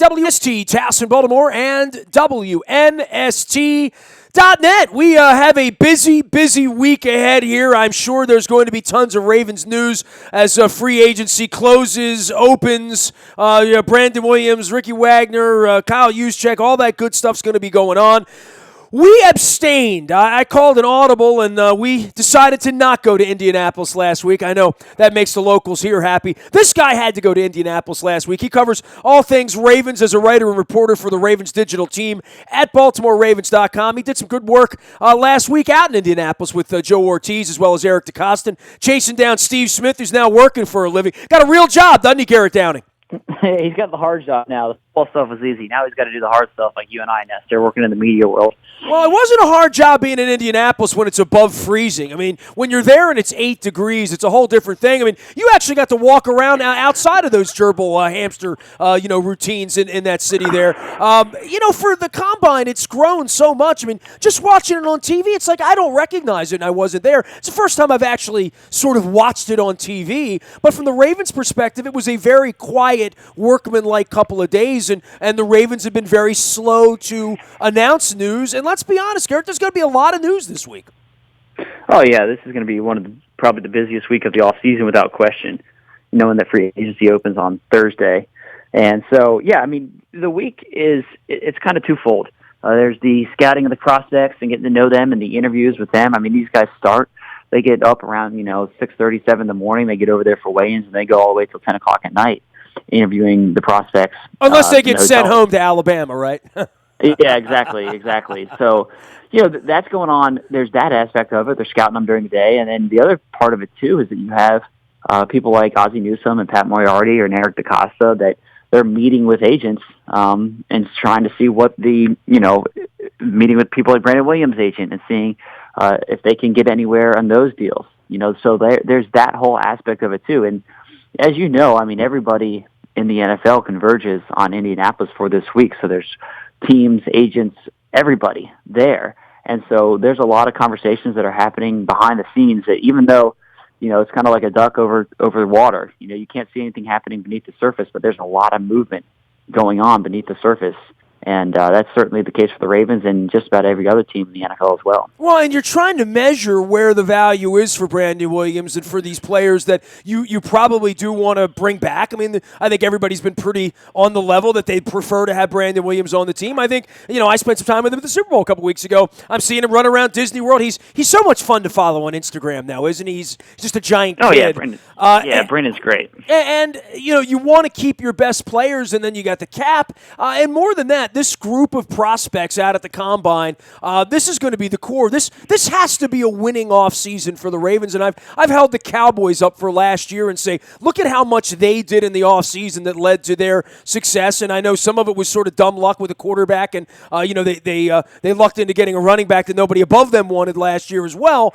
WNST, Towson, Baltimore, and WNST.net. We have a busy week ahead here. I'm sure there's going to be tons of Ravens news as free agency closes, opens. Brandon Williams, Ricky Wagner, Kyle Juszczyk, all that good stuff's going to be going on. We abstained. I called an audible, and we decided to not go to Indianapolis last week. I know that makes the locals here happy. This guy had to go to Indianapolis last week. He covers all things Ravens as a writer and reporter for the Ravens digital team at BaltimoreRavens.com. He did some good work last week out in Indianapolis with Joe Ortiz as well as Eric DeCosta, chasing down Steve Smith, who's now working for a living. Got a real job, doesn't he, Garrett Downing? He's got the hard job now. The football stuff is easy. Now he's got to do the hard stuff like you and I, Nestor, working in the media world. Well, it wasn't a hard job being in Indianapolis when it's above freezing. I mean, when you're there and it's 8 degrees, it's a whole different thing. I mean, you actually got to walk around outside of those gerbil hamster, routines in that city there. For the Combine, it's grown so much. I mean, just watching it on TV, it's like I don't recognize it and I wasn't there. It's the first time I've actually sort of watched it on TV. But from the Ravens' perspective, it was a very quiet, workman-like couple of days, and the Ravens have been very slow to announce news. And let's be honest, Garrett, there's going to be a lot of news this week. Oh, yeah, this is going to be probably the busiest week of the offseason without question, knowing that free agency opens on Thursday. And so, yeah, I mean, the week it's kind of twofold. There's the scouting of the prospects and getting to know them and the interviews with them. I mean, these guys they get up around, 6:30, 7 in the morning. They get over there for weigh-ins, and they go all the way till 10 o'clock at night interviewing the prospects. Unless they get sent home to Alabama, right? Yeah, exactly. So, that's going on. There's that aspect of it. They're scouting them during the day. And then the other part of it, too, is that you have people like Ozzie Newsome and Pat Moriarty or Eric DeCosta that they're meeting with agents and trying to see what meeting with people like Brandon Williams' agent and seeing if they can get anywhere on those deals. So there's that whole aspect of it, too. And as you know, I mean, everybody in the NFL converges on Indianapolis for this week. So there's teams, agents, everybody there. And so there's a lot of conversations that are happening behind the scenes that even though, it's kind of like a duck over the water, you can't see anything happening beneath the surface, but there's a lot of movement going on beneath the surface. And that's certainly the case for the Ravens and just about every other team in the NFL as well. Well, and you're trying to measure where the value is for Brandon Williams and for these players that you probably do want to bring back. I mean, I think everybody's been pretty on the level that they'd prefer to have Brandon Williams on the team. I think, I spent some time with him at the Super Bowl a couple weeks ago. I'm seeing him run around Disney World. He's so much fun to follow on Instagram now, isn't he? He's just a giant kid. Oh, yeah, Brandon. Brandon's great. And you want to keep your best players, and then you got the cap. And more than that, this group of prospects out at the Combine, this is going to be the core. This has to be a winning offseason for the Ravens, and I've held the Cowboys up for last year and say, look at how much they did in the offseason that led to their success, and I know some of it was sort of dumb luck with a quarterback, and they lucked into getting a running back that nobody above them wanted last year as well,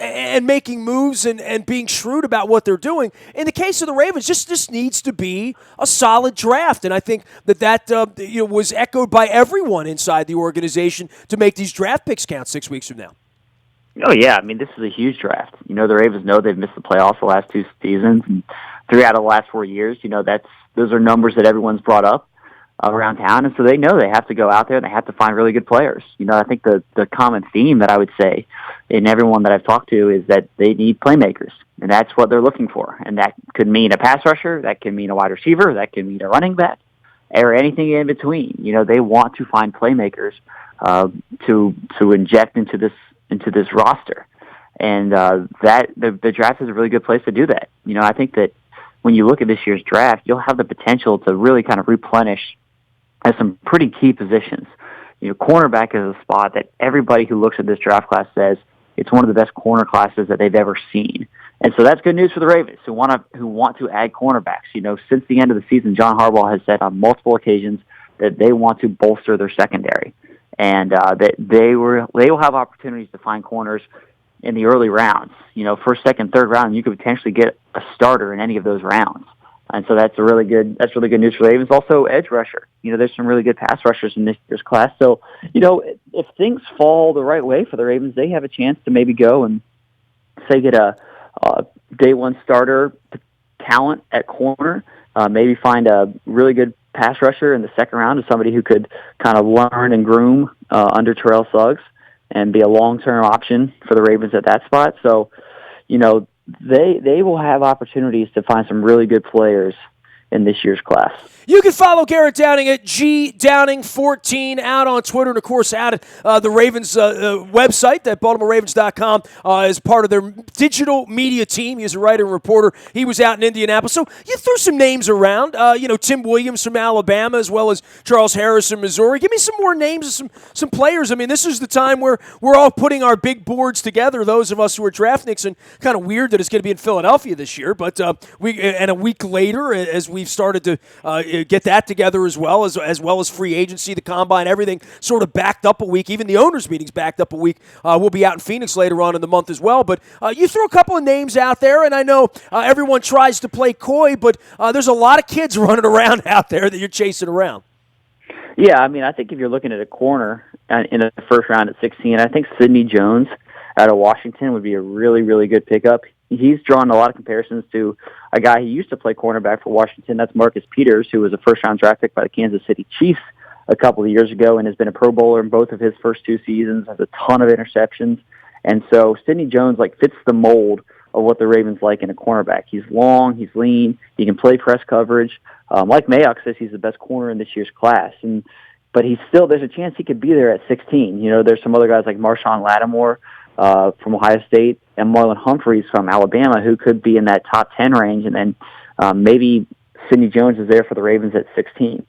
and making moves and being shrewd about what they're doing. In the case of the Ravens, this needs to be a solid draft, and I think that was echoed by everyone inside the organization to make those draft picks count 6 weeks from now. Oh, yeah. I mean, this is a huge draft. The Ravens know they've missed the playoffs the last 2 seasons, and 3 out of the last 4 years. Those are numbers that everyone's brought up around town, and so they know they have to go out there and they have to find really good players. I think the common theme that I would say in everyone that I've talked to is that they need playmakers, and that's what they're looking for. And that could mean a pass rusher, that can mean a wide receiver, that can mean a running back, or anything in between. They want to find playmakers to inject into this roster, and that the draft is a really good place to do that. I think that when you look at this year's draft, you'll have the potential to really kind of replenish at some pretty key positions. Cornerback is a spot that everybody who looks at this draft class says it's one of the best corner classes that they've ever seen. And so that's good news for the Ravens who want to add cornerbacks. Since the end of the season, John Harbaugh has said on multiple occasions that they want to bolster their secondary, and that they will have opportunities to find corners in the early rounds. First, second, third round, you could potentially get a starter in any of those rounds. And so that's really good news for the Ravens. Also, edge rusher. There's some really good pass rushers in this year's class. So, if things fall the right way for the Ravens, they have a chance to maybe go and say get a day one starter talent at corner, maybe find a really good pass rusher in the second round is somebody who could kind of learn and groom under Terrell Suggs and be a long-term option for the Ravens at that spot. So, they will have opportunities to find some really good players in this year's class. You can follow Garrett Downing at GDowning14 out on Twitter, and of course out at the Ravens website at BaltimoreRavens.com as part of their digital media team. He's a writer and reporter. He was out in Indianapolis. So you threw some names around, Tim Williams from Alabama as well as Charles Harris from Missouri. Give me some more names of some players. I mean, this is the time where we're all putting our big boards together, those of us who are draftniks, and kind of weird that it's going to be in Philadelphia this year, but a week later as we've started to get that together as well as free agency, the combine, everything sort of backed up a week. Even the owners' meetings backed up a week. We'll be out in Phoenix later on in the month as well. But you threw a couple of names out there, and I know everyone tries to play coy, but there's a lot of kids running around out there that you're chasing around. Yeah, I mean, I think if you're looking at a corner in the first round at 16, I think Sidney Jones out of Washington would be a really, really good pickup. He's drawn a lot of comparisons to a guy who used to play cornerback for Washington. That's Marcus Peters, who was a first-round draft pick by the Kansas City Chiefs a couple of years ago and has been a Pro Bowler in both of his first two seasons, has a ton of interceptions. And so Sidney Jones fits the mold of what the Ravens like in a cornerback. He's long, he's lean, he can play press coverage. Like Mayock says, he's the best corner in this year's class. But there's a chance he could be there at 16. There's some other guys like Marshawn Lattimore from Ohio State and Marlon Humphreys from Alabama who could be in that top 10 range, and then maybe Sidney Jones is there for the Ravens at 16.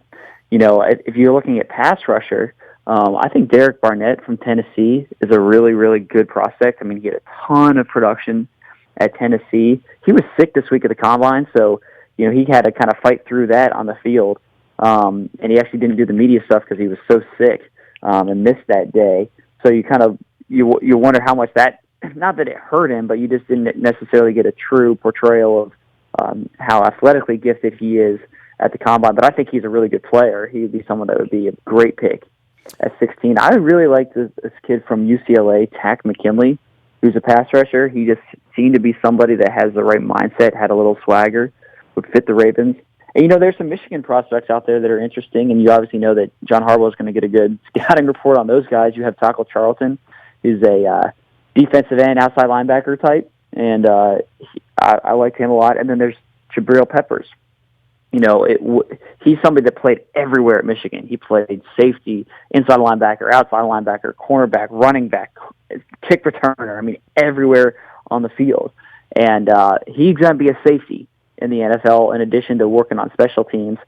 If you're looking at pass rusher, I think Derek Barnett from Tennessee is a really, really good prospect. I mean, he had a ton of production at Tennessee. He was sick this week at the Combine, so he had to kind of fight through that on the field, and he actually didn't do the media stuff because he was so sick and missed that day. So you wonder how much that, not that it hurt him, but you just didn't necessarily get a true portrayal of how athletically gifted he is at the Combine. But I think he's a really good player. He would be someone that would be a great pick at 16. I really like this kid from UCLA, Tack McKinley, who's a pass rusher. He just seemed to be somebody that has the right mindset, had a little swagger, would fit the Ravens. And, there's some Michigan prospects out there that are interesting, and you obviously know that John Harbaugh is going to get a good scouting report on those guys. You have Taco Charlton, who's a defensive end, outside linebacker type, and I like him a lot. And then there's Jabril Peppers. He's somebody that played everywhere at Michigan. He played safety, inside linebacker, outside linebacker, cornerback, running back, kick returner. I mean, everywhere on the field. And he's going to be a safety in the NFL in addition to working on special teams.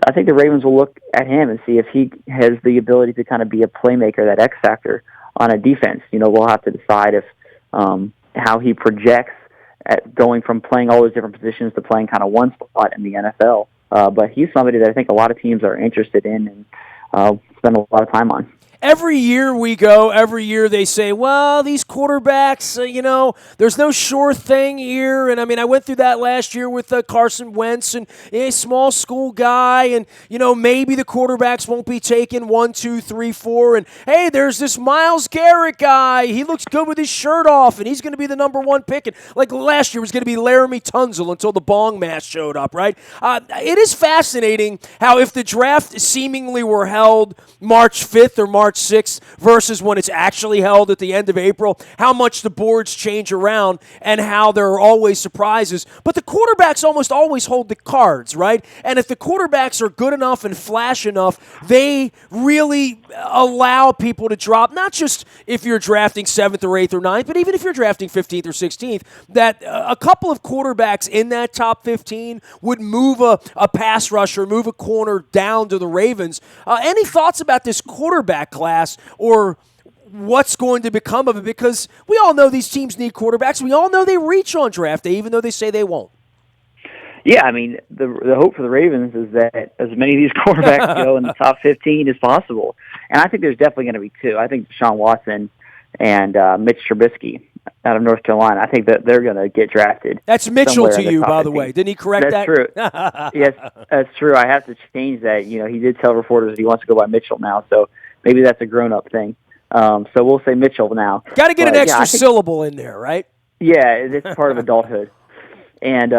I think the Ravens will look at him and see if he has the ability to kind of be a playmaker, that X factor on a defense. We'll have to decide if how he projects at going from playing all those different positions to playing kind of one spot in the NFL. But he's somebody that I think a lot of teams are interested in and spend a lot of time on. Every year they say, well, these quarterbacks, there's no sure thing here. And, I went through that last year with Carson Wentz and a small school guy. And, maybe the quarterbacks won't be taken 1, 2, 3, 4. And, hey, there's this Myles Garrett guy. He looks good with his shirt off, and he's going to be the number one pick. And like last year was going to be Laramie Tunsil until the bong mask showed up, right? It is fascinating how if the draft seemingly were held March 5th or March 6th versus when it's actually held at the end of April, how much the boards change around and how there are always surprises. But the quarterbacks almost always hold the cards, right? And if the quarterbacks are good enough and flash enough, they really allow people to drop, not just if you're drafting 7th or 8th or 9th, but even if you're drafting 15th or 16th, that a couple of quarterbacks in that top 15 would move a pass rusher, move a corner down to the Ravens. Any thoughts about this quarterback class or what's going to become of it? Because we all know these teams need quarterbacks. We all know they reach on draft day, even though they say they won't. Yeah, the hope for the Ravens is that as many of these quarterbacks go in the top 15 as possible. And I think there's definitely going to be two. I think Deshaun Watson and Mitch Trubisky out of North Carolina, I think that they're going to get drafted. That's Mitchell to you, by the way. Didn't he correct that? That's true. Yes, that's true. I have to change that. He did tell reporters that he wants to go by Mitchell now, so maybe that's a grown-up thing. So we'll say Mitchell now. Got to get an extra syllable in there, right? Yeah, it's part of adulthood. And,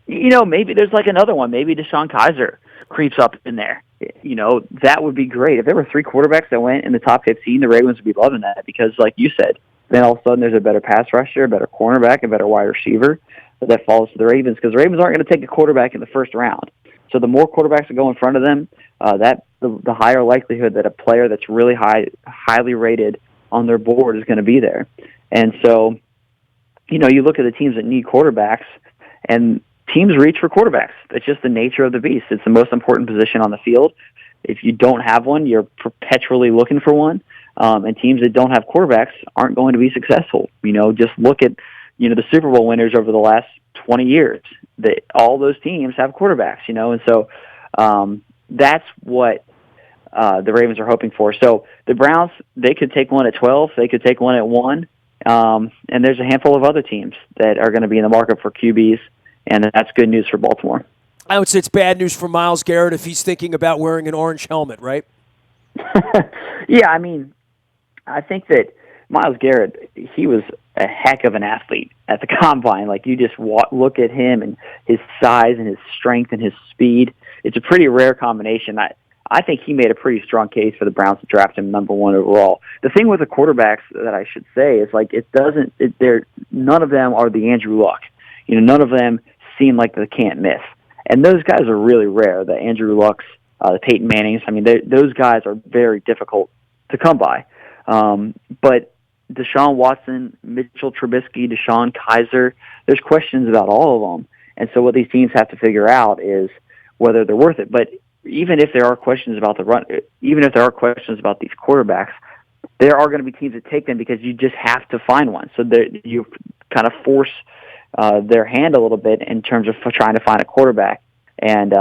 maybe there's like another one. Maybe Deshaun Kaiser creeps up in there. That would be great. If there were 3 quarterbacks that went in the top 15, the Ravens would be loving that because, like you said, then all of a sudden there's a better pass rusher, a better cornerback, a better wide receiver that falls to the Ravens because the Ravens aren't going to take a quarterback in the first round. So the more quarterbacks that go in front of them, the higher likelihood that a player that's really highly rated on their board is going to be there. And so, you look at the teams that need quarterbacks, and teams reach for quarterbacks. It's just the nature of the beast. It's the most important position on the field. If you don't have one, you're perpetually looking for one. And teams that don't have quarterbacks aren't going to be successful. Just look at, the Super Bowl winners over the last 20 years. All those teams have quarterbacks, and so that's what the Ravens are hoping for. So the Browns, they could take one at 12. They could take one at 1. And there's a handful of other teams that are going to be in the market for QBs, and that's good news for Baltimore. I would say it's bad news for Myles Garrett if he's thinking about wearing an orange helmet, right? Yeah, I think that Myles Garrett, he was a heck of an athlete at the Combine. Like, you just look at him and his size and his strength and his speed. It's a pretty rare combination. I think he made a pretty strong case for the Browns to draft him number 1 overall. The thing with the quarterbacks that I should say is, like, none of them are the Andrew Luck. None of them seem like they can't miss. And those guys are really rare, the Andrew Lucks, the Peyton Mannings. Those guys are very difficult to come by. But Deshaun Watson, Mitchell Trubisky, Deshaun Kaiser, there's questions about all of them. And so what these teams have to figure out is whether they're worth it. But even if there are questions about the run, even if there are questions about these quarterbacks, there are going to be teams that take them because you just have to find one. So you kind of force their hand a little bit in terms of trying to find a quarterback. And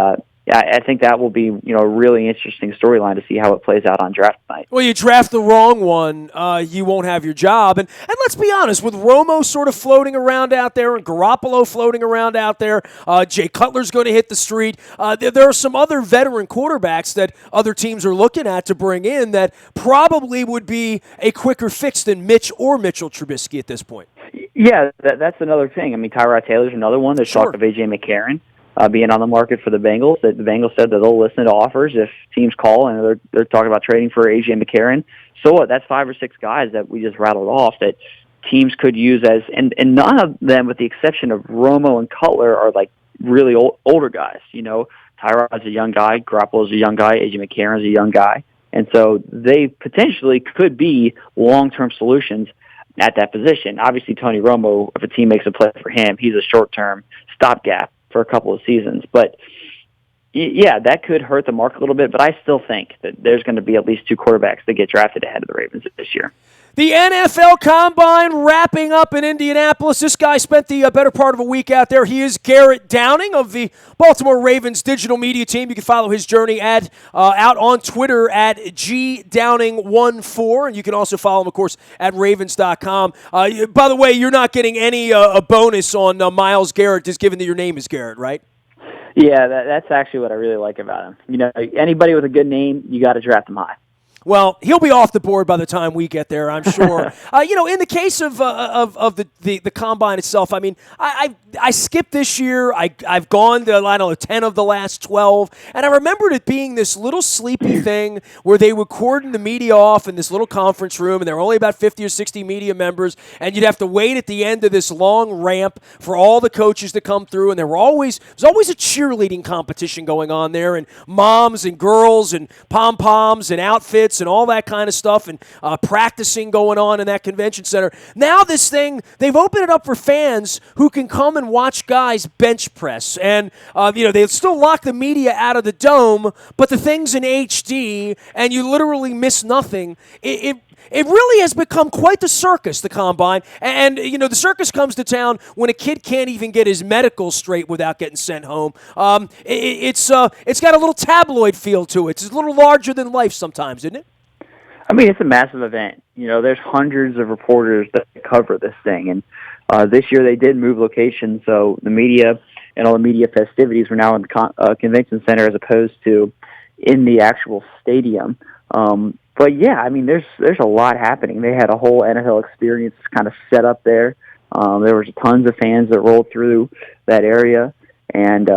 I think that will be, a really interesting storyline to see how it plays out on draft night. Well, you draft the wrong one, you won't have your job. And let's be honest, with Romo sort of floating around out there and Garoppolo floating around out there, Jay Cutler's going to hit the street. There are some other veteran quarterbacks that other teams are looking at to bring in that probably would be a quicker fix than Mitch or Mitchell Trubisky at this point. Yeah, that's another thing. Tyrod Taylor's another one. There's talk of A.J. McCarron being on the market for the Bengals. The Bengals said that they'll listen to offers if teams call, and they're talking about trading for A.J. McCarron. So what? That's 5 or 6 guys that we just rattled off that teams could use as, and none of them, with the exception of Romo and Cutler, are like really older guys. Tyrod's a young guy, Garoppolo's a young guy, A.J. McCarron's a young guy, and so they potentially could be long-term solutions at that position. Obviously, Tony Romo, if a team makes a play for him, he's a short-term stopgap for a couple of seasons. But, yeah, that could hurt the market a little bit, but I still think that there's going to be at least 2 quarterbacks that get drafted ahead of the Ravens this year. The NFL Combine wrapping up in Indianapolis. This guy spent the better part of a week out there. He is Garrett Downing of the Baltimore Ravens digital media team. You can follow his journey out on Twitter at GDowning14, and you can also follow him, of course, at Ravens.com. By the way, you're not getting any a bonus on Myles Garrett, just given that your name is Garrett, right? Yeah, that's actually what I really like about him. Anybody with a good name, you got to draft him high. Well, he'll be off the board by the time we get there, I'm sure. In the case of the Combine itself, I skipped this year. I've gone to, 10 of the last 12, and I remembered it being this little sleepy thing where they would cordon the media off in this little conference room, and there were only about 50 or 60 media members, and you'd have to wait at the end of this long ramp for all the coaches to come through, and there was always a cheerleading competition going on there, and moms and girls and pom-poms and outfits and all that kind of stuff, and practicing going on in that convention center. Now this thing, they've opened it up for fans who can come and watch guys bench press. And, they still lock the media out of the dome, but the thing's in HD, and you literally miss nothing. It really has become quite the circus, the Combine. And, the circus comes to town when a kid can't even get his medical straight without getting sent home. It's got a little tabloid feel to it. It's a little larger than life sometimes, isn't it? It's a massive event. There's hundreds of reporters that cover this thing. And this year they did move locations, so the media and all the media festivities were now in the convention center as opposed to in the actual stadium. But yeah, there's a lot happening. They had a whole NFL experience kind of set up there. There was tons of fans that rolled through that area, and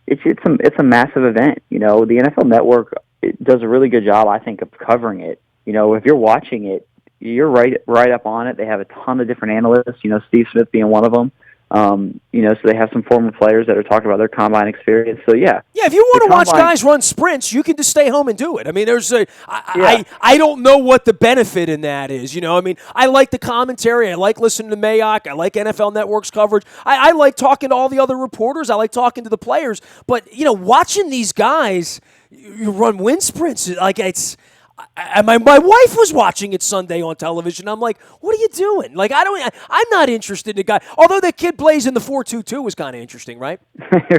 it's a massive event. The NFL Network does a really good job, I think, of covering it. If you're watching it, you're right up on it. They have a ton of different analysts. Steve Smith being one of them. So they have some former players that are talking about their combine experience. So yeah, if you want to watch guys run sprints, you can just stay home and do it. I mean, I don't know what the benefit in that is. I like the commentary. I like listening to Mayock. I like NFL Network's coverage. I like talking to all the other reporters. I like talking to the players. But watching these guys you run wind sprints, like it's. My wife was watching it Sunday on television. I'm like, what are you doing? Like, I'm not interested in the guy. Although the kid plays in the 4.22 was kind of interesting, right?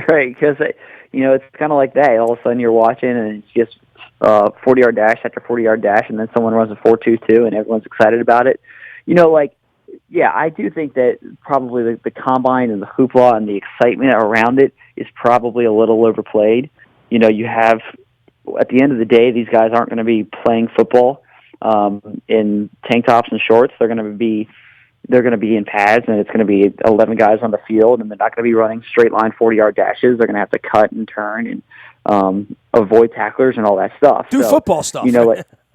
Right, because it's kind of like that. All of a sudden you're watching and it's just 40-yard dash after 40-yard dash, and then someone runs a 4.22 and everyone's excited about it. I do think that probably the combine and the hoopla and the excitement around it is probably a little overplayed. You have. At the end of the day, these guys aren't going to be playing football in tank tops and shorts. They're going to be in pads, and it's going to be 11 guys on the field, and they're not going to be running straight line 40-yard dashes. They're going to have to cut and turn and avoid tacklers and all that stuff. Do football stuff.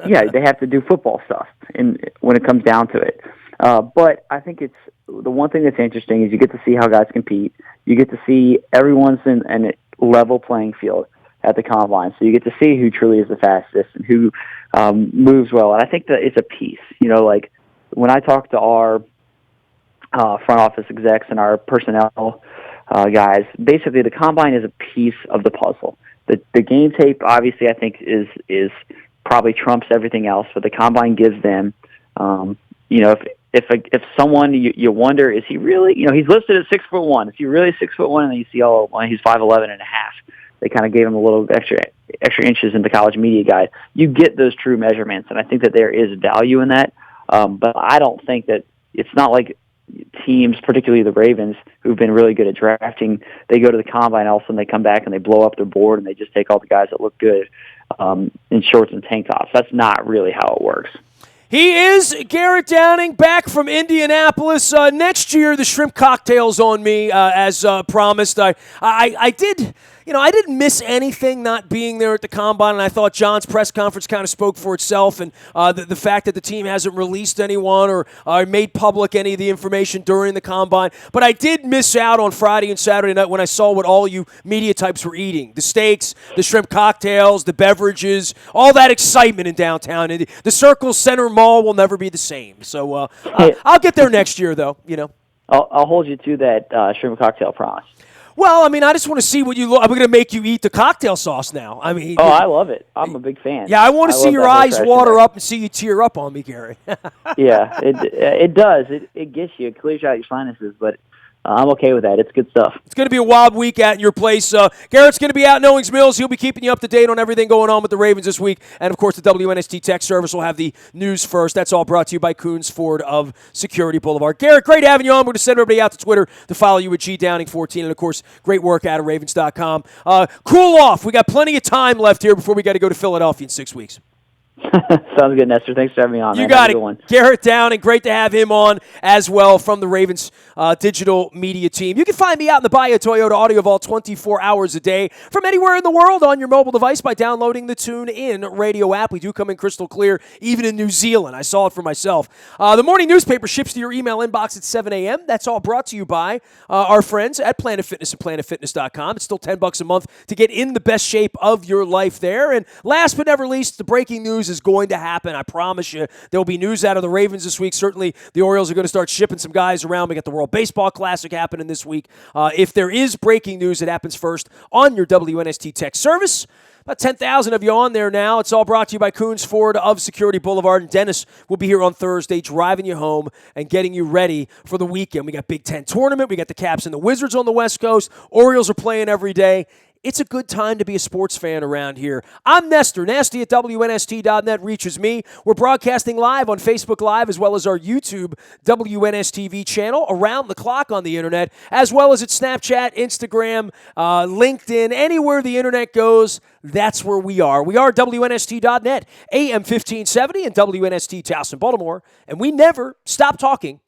Yeah, they have to do football stuff, and when it comes down to it. But I think it's the one thing that's interesting is you get to see how guys compete. You get to see everyone's in a level playing field at the combine, so you get to see who truly is the fastest and who moves well. And I think that it's a piece. Like when I talk to our front office execs and our personnel guys, basically the combine is a piece of the puzzle. The game tape, obviously, I think is probably trumps everything else, but the combine gives them, if someone you wonder, is he really, he's listed at 6'1", is he really 6'1", and then you see he's 5'11 and a half. They kind of gave him a little extra inches in the college media guide. You get those true measurements, and I think that there is value in that. But I don't think that it's not like teams, particularly the Ravens, who've been really good at drafting, they go to the combine, all of a sudden they come back and they blow up their board and they just take all the guys that look good in shorts and tank tops. That's not really how it works. He is Garrett Downing, back from Indianapolis. Next year, the shrimp cocktail's on me, as promised. I did. I didn't miss anything not being there at the Combine, and I thought John's press conference kind of spoke for itself, and the fact that the team hasn't released anyone or made public any of the information during the Combine. But I did miss out on Friday and Saturday night when I saw what all you media types were eating. The steaks, the shrimp cocktails, the beverages, all that excitement in downtown. And the Circle Center Mall will never be the same. So I'll get there next year, though, I'll hold you to that shrimp cocktail promise. Well, I just want to see what you look. I'm going to make you eat the cocktail sauce now. I love it. I'm a big fan. Yeah, I want to see your eyes water up and see you tear up on me, Gary. Yeah, it does. It gets you. It clears out your sinuses, but I'm okay with that. It's good stuff. It's going to be a wild week at your place. Garrett's going to be out in Owings Mills. He'll be keeping you up to date on everything going on with the Ravens this week. And, of course, the WNST Tech Service will have the news first. That's all brought to you by Coons Ford of Security Boulevard. Garrett, great having you on. We're going to send everybody out to Twitter to follow you at GDowning14. And, of course, great work out of Ravens.com. Cool off. We got plenty of time left here before we got to go to Philadelphia in 6 weeks. Sounds good, Nestor. Thanks for having me on. You got it. Garrett Downing, great to have him on as well from the Ravens digital media team. You can find me out in the Bahia Toyota Audio Vault 24 hours a day from anywhere in the world on your mobile device by downloading the TuneIn radio app. We do come in crystal clear, even in New Zealand. I saw it for myself. The morning newspaper ships to your email inbox at 7 a.m. That's all brought to you by our friends at Planet Fitness and PlanetFitness.com. It's still $10 a month to get in the best shape of your life there. And last but never least, the breaking news is going to happen. I promise you there will be news out of the Ravens this week. Certainly the Orioles are going to start shipping some guys around. We got the World Baseball Classic happening this week. If there is breaking news, it happens first on your WNST Tech Service. About 10,000 of you on there now. It's all brought to you by Coons Ford of Security Boulevard. And Dennis will be here on Thursday driving you home and getting you ready for the weekend. We got Big Ten tournament. We got the Caps and the Wizards on the West Coast. Orioles are playing every day. It's a good time to be a sports fan around here. I'm Nestor. Nasty at WNST.net reaches me. We're broadcasting live on Facebook Live as well as our YouTube WNSTV channel around the clock on the internet, as well as at Snapchat, Instagram, LinkedIn, anywhere the internet goes, that's where we are. We are WNST.net, AM 1570 and WNST Towson, Baltimore, and we never stop talking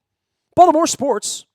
Baltimore sports.